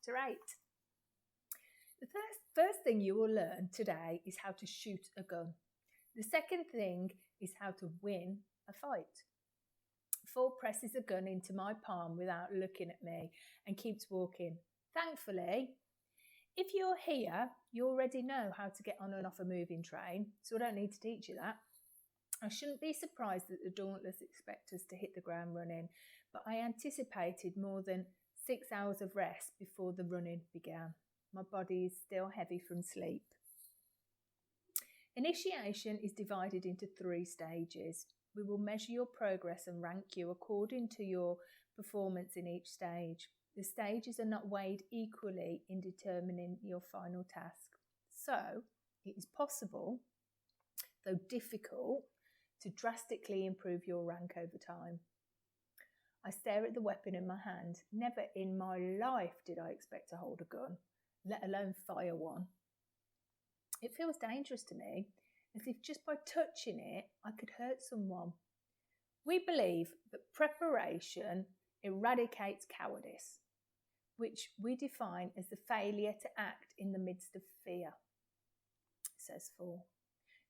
Chapter 8. The first thing you will learn today is how to shoot a gun. The second thing is how to win a fight. Paul presses a gun into my palm without looking at me and keeps walking. Thankfully, if you're here, you already know how to get on and off a moving train, so I don't need to teach you that. I shouldn't be surprised that the Dauntless expect us to hit the ground running, but I anticipated more than 6 hours of rest before the running began. My body is still heavy from sleep. Initiation is divided into 3 stages. We will measure your progress and rank you according to your performance in each stage. The stages are not weighed equally in determining your final task. So, it is possible, though difficult, to drastically improve your rank over time. I stare at the weapon in my hand. Never in my life did I expect to hold a gun, let alone fire one. It feels dangerous to me, as if just by touching it, I could hurt someone. We believe that preparation eradicates cowardice, which we define as the failure to act in the midst of fear, says 4.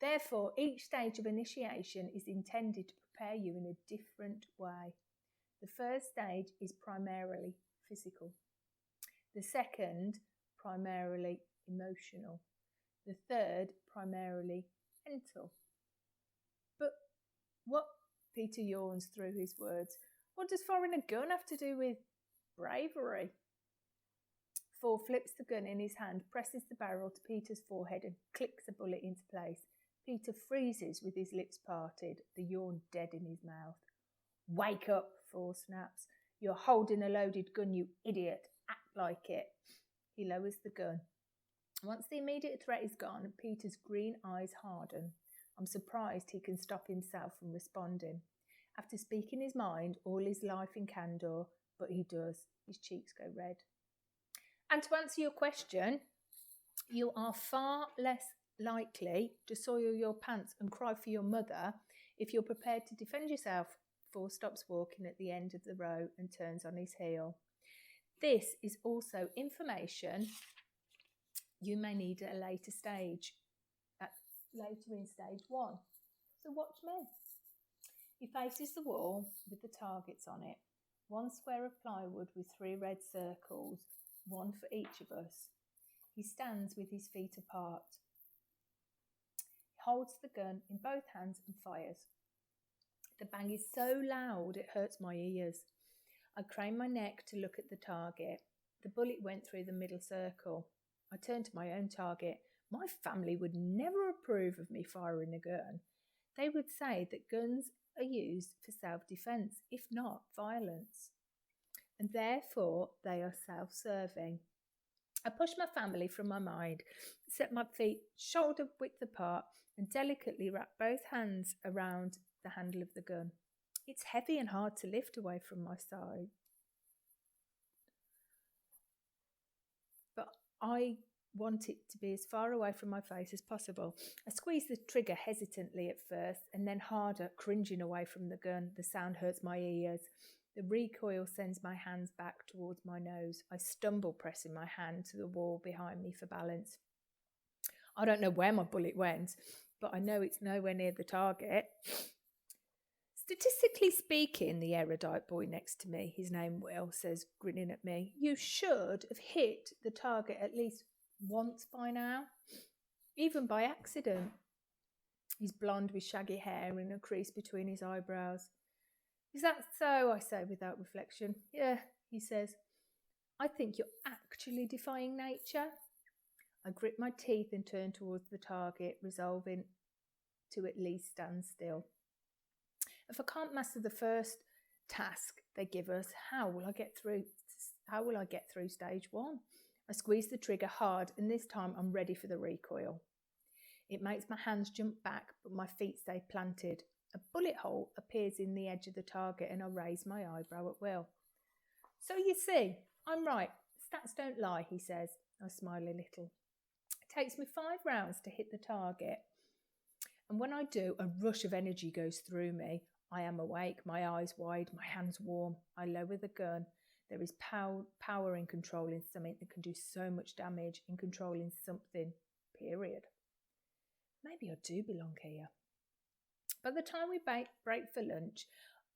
Therefore, each stage of initiation is intended to prepare you in a different way. The first stage is primarily physical. The second, primarily emotional. The third, primarily mental. But what? Peter yawns through his words. What does firing a gun have to do with bravery? 4 flips the gun in his hand, presses the barrel to Peter's forehead and clicks a bullet into place. Peter freezes with his lips parted, the yawn dead in his mouth. Wake up, 4 snaps. You're holding a loaded gun, you idiot. Act like it. He lowers the gun. Once the immediate threat is gone, Peter's green eyes harden. I'm surprised he can stop himself from responding. After speaking his mind, all his life in candour, but he does. His cheeks go red. And to answer your question, you are far less likely to soil your pants and cry for your mother if you're prepared to defend yourself. 4 stops walking at the end of the row and turns on his heel. This is also information you may need at a later stage, later in stage 1. So watch me. He faces the wall with the targets on it. 1 square of plywood with 3 red circles, 1 for each of us. He stands with his feet apart. He holds the gun in both hands and fires. The bang is so loud it hurts my ears. I crane my neck to look at the target. The bullet went through the middle circle. I turn to my own target. My family would never approve of me firing a gun. They would say that guns are used for self-defense, if not violence. And therefore, they are self-serving. I push my family from my mind, set my feet shoulder width apart, and delicately wrap both hands around the handle of the gun. It's heavy and hard to lift away from my side. But I want it to be as far away from my face as possible. I squeeze the trigger hesitantly at first and then harder, cringing away from the gun. The sound hurts my ears. The recoil sends my hands back towards my nose. I stumble, pressing my hand to the wall behind me for balance. I don't know where my bullet went, but I know it's nowhere near the target. Statistically speaking, the erudite boy next to me, his name Will, says, grinning at me, you should have hit the target at least once by now, even by accident. He's blonde with shaggy hair and a crease between his eyebrows. Is that so? I say without reflection. Yeah, he says. I think you're actually defying nature. I grit my teeth and turn towards the target, resolving to at least stand still. If I can't master the first task they give us, how will I get through stage 1? I squeeze the trigger hard, and this time I'm ready for the recoil. It makes my hands jump back, but my feet stay planted. A bullet hole appears in the edge of the target, and I raise my eyebrow at Will. So you see, I'm right. Stats don't lie, he says. I smile a little. It takes me 5 rounds to hit the target. And when I do, a rush of energy goes through me. I am awake, my eyes wide, my hands warm. I lower the gun. There is power in controlling something that can do so much damage in controlling something, period. Maybe I do belong here. By the time we break for lunch,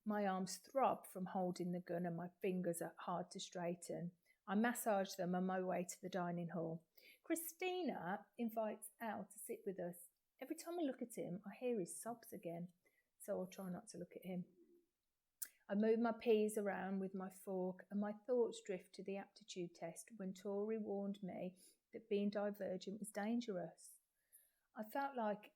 my arms throb from holding the gun and my fingers are hard to straighten. I massage them on my way to the dining hall. Christina invites Al to sit with us. Every time I look at him, I hear his sobs again, so I'll try not to look at him. I move my peas around with my fork and my thoughts drift to the aptitude test when Tori warned me that being divergent was dangerous. I felt like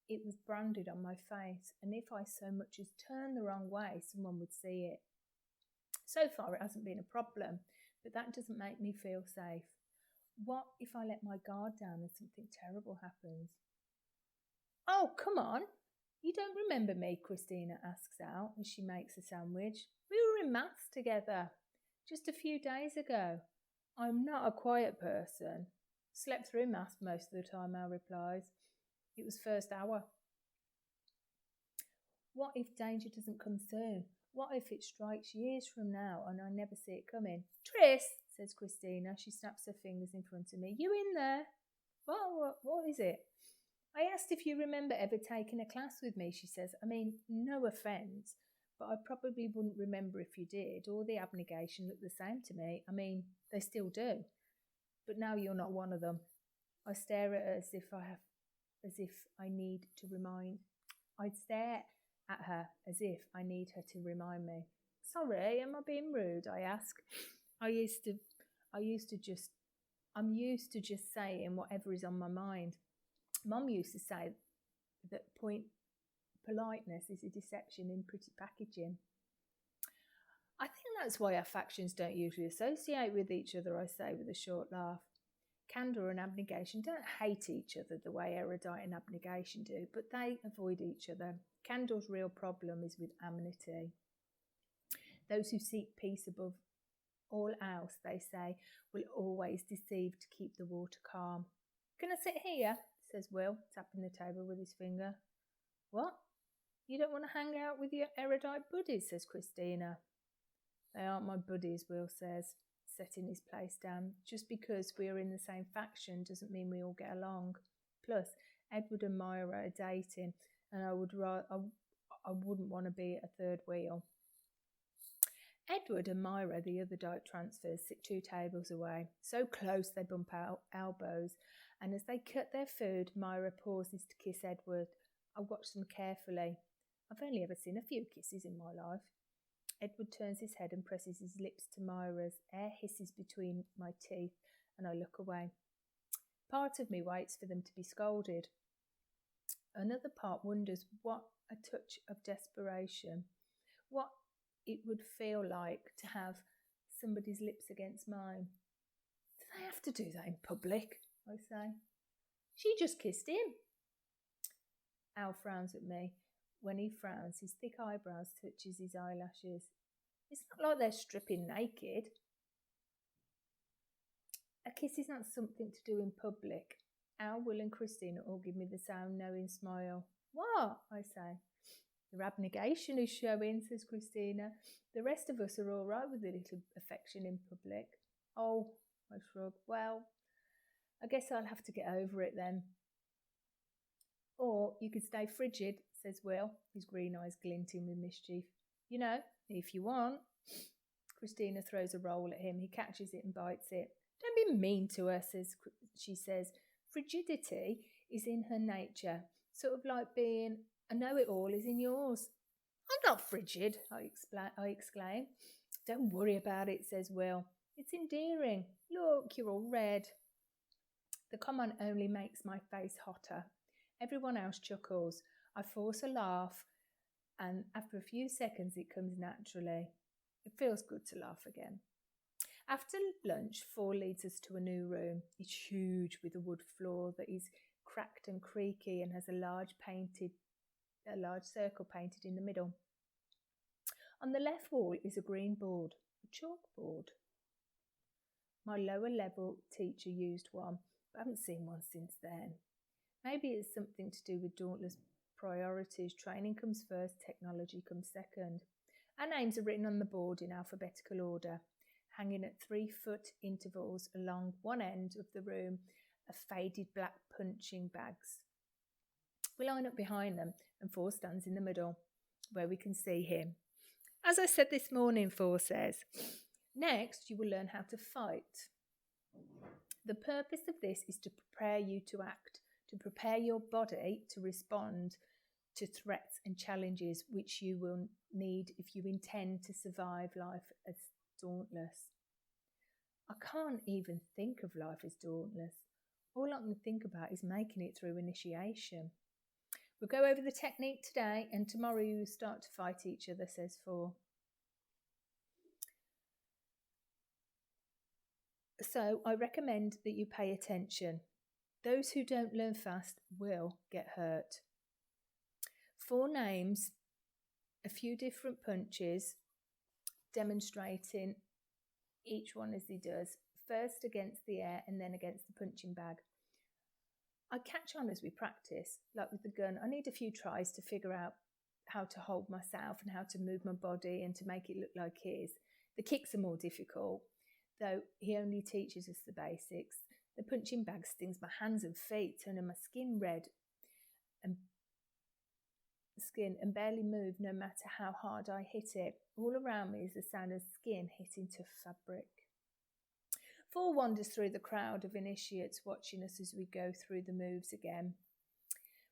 it was branded on my face, and if I so much as turned the wrong way, someone would see it. So far, it hasn't been a problem, but that doesn't make me feel safe. What if I let my guard down and something terrible happens? Oh, come on. You don't remember me, Christina asks out as she makes a sandwich. We were in maths together just a few days ago. I'm not a quiet person. Slept through maths most of the time, Al replies. It was first hour. What if danger doesn't come soon? What if it strikes years from now and I never see it coming? Tris, says Christina. She snaps her fingers in front of me. You in there? What is it? I asked if you remember ever taking a class with me, she says. I mean, no offence, but I probably wouldn't remember if you did. All the abnegation looked the same to me. I mean, they still do. But now you're not one of them. I stare at her as if I need to remind. I'd stare at her as if I need her to remind me. Sorry, am I being rude? I ask. I'm used to just saying whatever is on my mind. Mum used to say that politeness is a deception in pretty packaging. I think that's why our factions don't usually associate with each other, I say with a short laugh. Candour and abnegation don't hate each other the way erudite and abnegation do, but they avoid each other. Candour's real problem is with amenity. Those who seek peace above all else, they say, will always deceive to keep the water calm. Can I sit here? Says Will, tapping the table with his finger. What? You don't want to hang out with your erudite buddies, says Christina. They aren't my buddies, Will says, setting his place down. Just because we're in the same faction doesn't mean we all get along. Plus, Edward and Myra are dating, and I wouldn't want to be at a third wheel. Edward and Myra, the other diet transfers, sit 2 tables away, so close they bump elbows, and as they cut their food, Myra pauses to kiss Edward. I watch them carefully. I've only ever seen a few kisses in my life. Edward turns his head and presses his lips to Myra's. Air hisses between my teeth, and I look away. Part of me waits for them to be scolded. Another part wonders what a touch of desperation, what it would feel like to have somebody's lips against mine. Do they have to do that in public? I say. She just kissed him. Al frowns at me. When he frowns, his thick eyebrows touches his eyelashes. It's not like they're stripping naked. A kiss is not something to do in public. Al, Will and Christina all give me the same knowing smile. What? I say. The abnegation is showing, says Christina. The rest of us are all right with a little affection in public. Oh, I shrug. Well, I guess I'll have to get over it then. Or you could stay frigid, says Will, his green eyes glinting with mischief. You know, if you want. Christina throws a roll at him. He catches it and bites it. Don't be mean to her, she says. Frigidity is in her nature, sort of like being a know-it-all is in yours. I'm not frigid, I exclaim. Don't worry about it, says Will. It's endearing. Look, you're all red. The comment only makes my face hotter. Everyone else chuckles. I force a laugh, and after a few seconds it comes naturally. It feels good to laugh again. After lunch, 4 leads us to a new room. It's huge with a wood floor that is cracked and creaky and has a large circle painted in the middle. On the left wall is a green board, a chalkboard. My lower level teacher used one, but I haven't seen one since then. Maybe it's something to do with Dauntless priorities. Training comes first, technology comes second. Our names are written on the board in alphabetical order. hanging at 3-foot intervals along one end of the room are faded black punching bags. We line up behind them and 4 stands in the middle where we can see him. As I said this morning, 4 says, next you will learn how to fight. The purpose of this is to prepare you to act, to prepare your body to respond to threats and challenges which you will need if you intend to survive life as dauntless. I can't even think of life as dauntless. All I can think about is making it through initiation. We'll go over the technique today, and tomorrow you will start to fight each other, says 4. So I recommend that you pay attention. Those who don't learn fast will get hurt. 4 names, a few different punches, demonstrating each one as he does, first against the air and then against the punching bag. I catch on as we practice, like with the gun. I need a few tries to figure out how to hold myself and how to move my body and to make it look like his. The kicks are more difficult, though he only teaches us the basics. The punching bag stings my hands and feet, turning my skin red and barely move no matter how hard I hit it. All around me is the sound of skin hitting tough fabric. 4 wanders through the crowd of initiates watching us as we go through the moves again.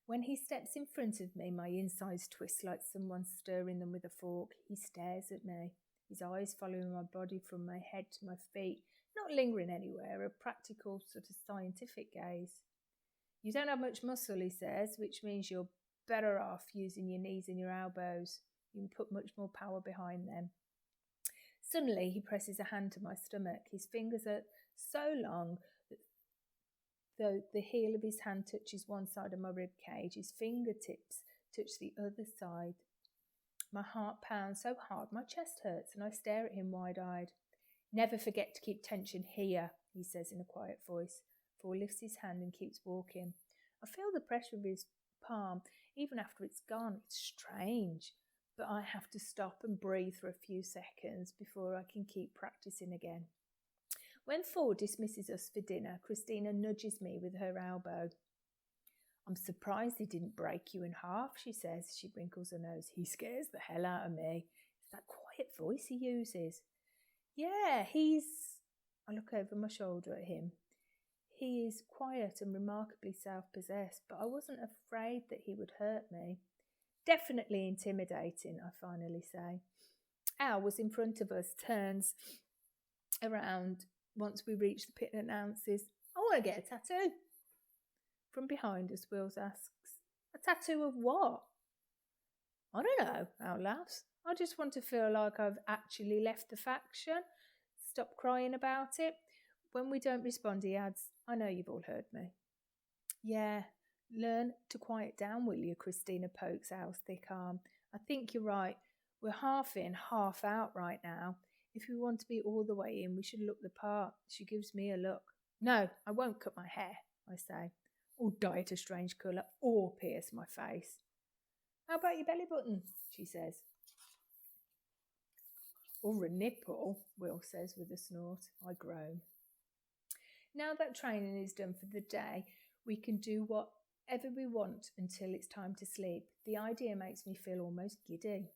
When he steps in front of me, my insides twist like someone stirring them with a fork. He stares at me, his eyes following my body from my head to my feet, not lingering anywhere, a practical sort of scientific gaze. You don't have much muscle, he says, which means you're better off using your knees and your elbows. You can put much more power behind them. Suddenly, he presses a hand to my stomach. His fingers are so long that though the heel of his hand touches one side of my rib cage, his fingertips touch the other side. My heart pounds so hard my chest hurts, and I stare at him wide-eyed. Never forget to keep tension here, he says in a quiet voice. 4 lifts his hand and keeps walking. I feel the pressure of his palm even after it's gone. It's strange, but I have to stop and breathe for a few seconds before I can keep practicing again. When 4 dismisses us for dinner, Christina nudges me with her elbow. I'm surprised he didn't break you in half, she says. She wrinkles her nose. He scares the hell out of me. It's that quiet voice he uses. Yeah, I look over my shoulder at him. He is quiet and remarkably self-possessed, but I wasn't afraid that he would hurt me. Definitely intimidating, I finally say. Al was in front of us, turns around once we reach the pit and announces, I want to get a tattoo. From behind us, Wills asks, a tattoo of what? I don't know, Al laughs. I just want to feel like I've actually left the faction. Stop crying about it. When we don't respond, he adds, I know you've all heard me. Yeah, learn to quiet down, will you? Christina pokes Al's thick arm. I think you're right. We're half in, half out right now. If we want to be all the way in, we should look the part. She gives me a look. No, I won't cut my hair, I say, or dye it a strange colour, or pierce my face. How about your belly button? She says. Or a nipple, Will says with a snort. I groan. Now that training is done for the day, we can do whatever we want until it's time to sleep. The idea makes me feel almost giddy.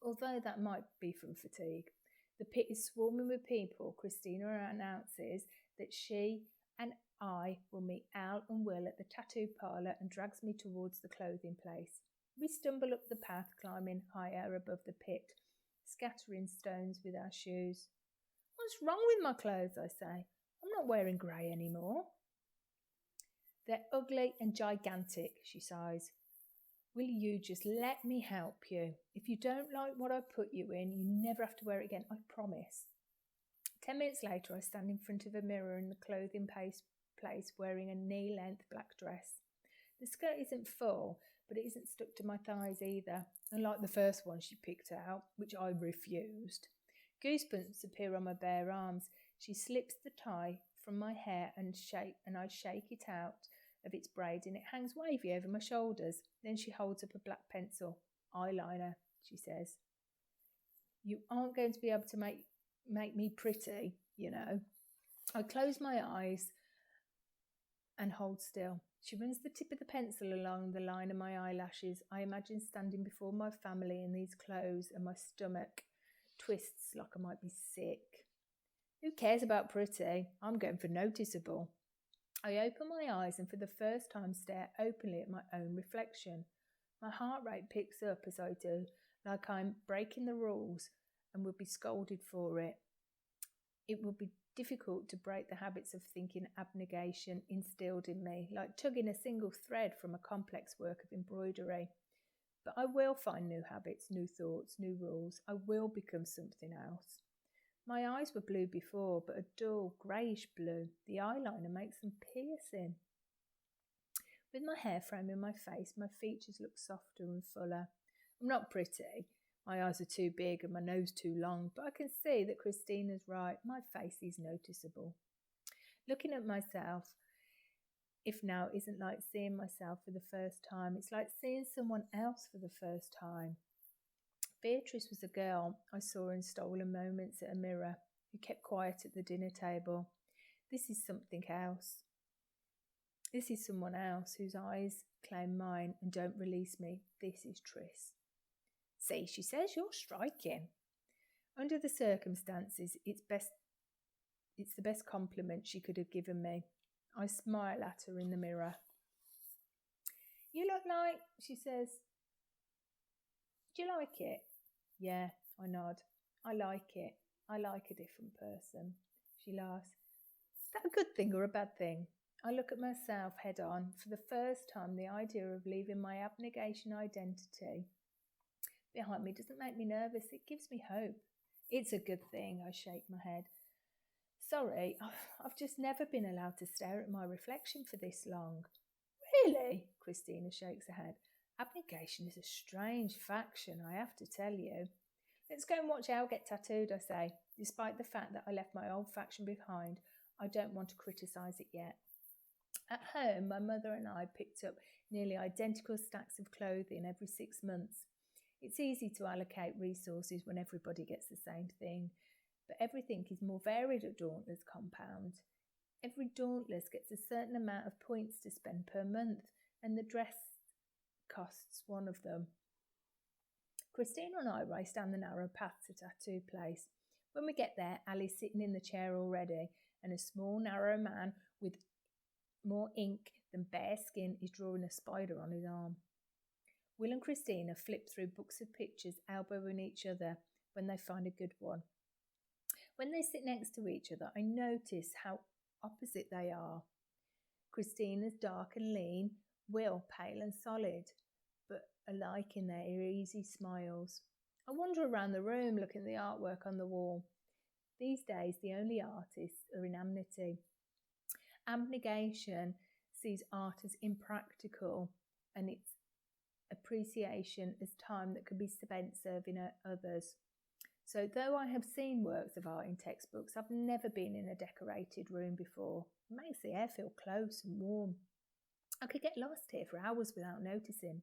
Although that might be from fatigue. The pit is swarming with people. Christina announces that she and I will meet Al and Will at the tattoo parlour and drags me towards the clothing place. We stumble up the path, climbing higher above the pit, scattering stones with our shoes. What's wrong with my clothes, I say. I'm not wearing grey anymore. They're ugly and gigantic, she sighs. Will you just let me help you? If you don't like what I put you in, you never have to wear it again, I promise. 10 minutes later, I stand in front of a mirror in the clothing place wearing a knee-length black dress. The skirt isn't full, but it isn't stuck to my thighs either, unlike the first one she picked out, which I refused. Goosebumps appear on my bare arms. She slips the tie from my hair and I shake it out of its braid and it hangs wavy over my shoulders. Then she holds up a black pencil. Eyeliner, she says. You aren't going to be able to make make me pretty, you know. I close my eyes and hold still. She runs the tip of the pencil along the line of my eyelashes. I imagine standing before my family in these clothes, and my stomach twists like I might be sick. Who cares about pretty? I'm going for noticeable. I open my eyes and for the first time stare openly at my own reflection. My heart rate picks up as I do, like I'm breaking the rules and would be scolded for it. It would be difficult to break the habits of thinking abnegation instilled in me, like tugging a single thread from a complex work of embroidery. But I will find new habits, new thoughts, new rules. I will become something else. My eyes were blue before, but a dull, greyish blue. The eyeliner makes them piercing. With my hair framing my face, my features look softer and fuller. I'm not pretty. My eyes are too big and my nose too long, but I can see that Christina's right. My face is noticeable. Looking at myself, if now isn't like seeing myself for the first time, it's like seeing someone else for the first time. Beatrice was a girl I saw in stolen moments at a mirror, who kept quiet at the dinner table. This is something else. This is someone else whose eyes claim mine and don't release me. This is Tris. See, she says you're striking. Under the circumstances, it's the best compliment she could have given me. I smile at her in the mirror. You look like, she says. Do you like it? Yeah, I nod. I like it. I like a different person. She laughs. Is that a good thing or a bad thing? I look at myself head on. For the first time, the idea of leaving my abnegation identity behind me doesn't make me nervous. It gives me hope. It's a good thing. I shake my head. Sorry, I've just never been allowed to stare at my reflection for this long. Really? Christina shakes her head. Abnegation is a strange faction, I have to tell you. Let's go and watch Al get tattooed, I say. Despite the fact that I left my old faction behind, I don't want to criticise it yet. At home, my mother and I picked up nearly identical stacks of clothing every 6 months. It's easy to allocate resources when everybody gets the same thing, but everything is more varied at Dauntless Compound. Every Dauntless gets a certain amount of points to spend per month, and the dress costs one of them. Christina and I race down the narrow path to Tattoo Place. When we get there, Ali's sitting in the chair already, and a small, narrow man with more ink than bare skin is drawing a spider on his arm. Will and Christina flip through books of pictures, elbowing each other when they find a good one. When they sit next to each other, I notice how opposite they are. Christina's dark and lean, Will pale and solid, but alike in their easy smiles. I wander around the room looking at the artwork on the wall. These days, the only artists are in amity. Abnegation sees art as impractical and its appreciation as time that can be spent serving others. So though I have seen works of art in textbooks, I've never been in a decorated room before. It makes the air feel close and warm. I could get lost here for hours without noticing.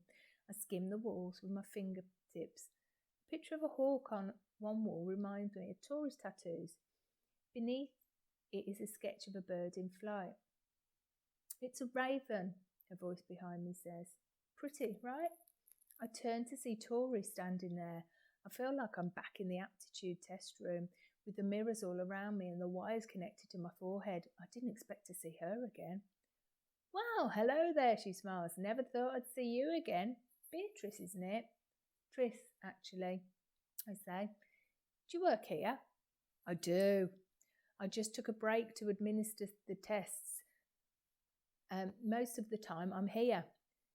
I skim the walls with my fingertips. A picture of a hawk on one wall reminds me of tourist tattoos. Beneath it is a sketch of a bird in flight. It's a raven, a voice behind me says. Pretty, right? I turn to see Tori standing there. I feel like I'm back in the aptitude test room with the mirrors all around me and the wires connected to my forehead. I didn't expect to see her again. Wow, hello there, she smiles. Never thought I'd see you again. Beatrice, isn't it? Tris, actually, I say. Do you work here? I do. I just took a break to administer the tests. Most of the time I'm here.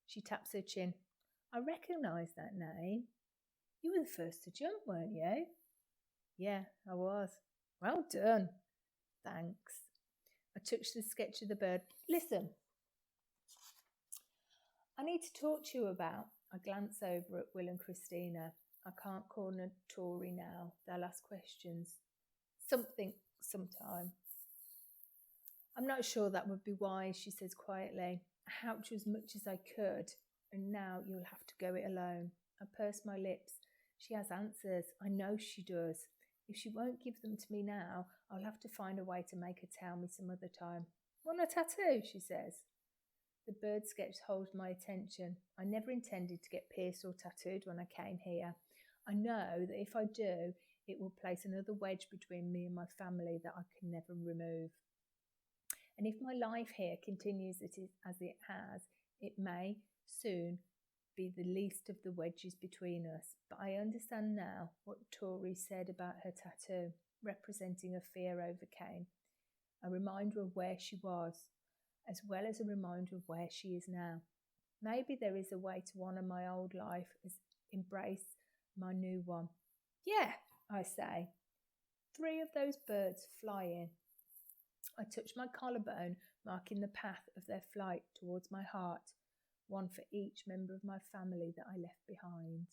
She taps her chin. I recognise that name. You were the first to jump, weren't you? Yeah, I was. Well done. Thanks. I touched the sketch of the bird. Listen, I need to talk to you about. I glance over at Will and Christina. I can't corner Tori now. They'll ask questions. Sometime. I'm not sure that would be wise, she says quietly. I helped you as much as I could, and now you'll have to go it alone. I purse my lips. She has answers. I know she does. If she won't give them to me now, I'll have to find a way to make her tell me some other time. Want a tattoo? She says. The bird sketch holds my attention. I never intended to get pierced or tattooed when I came here. I know that if I do, it will place another wedge between me and my family that I can never remove. And if my life here continues as it has, it may soon be the least of the wedges between us. But I understand now what Tori said about her tattoo, representing a fear overcame, a reminder of where she was, as well as a reminder of where she is now. Maybe there is a way to honour my old life as embrace my new one. Yeah, I say. 3 of those birds fly in. I touch my collarbone, marking the path of their flight towards my heart, one for each member of my family that I left behind.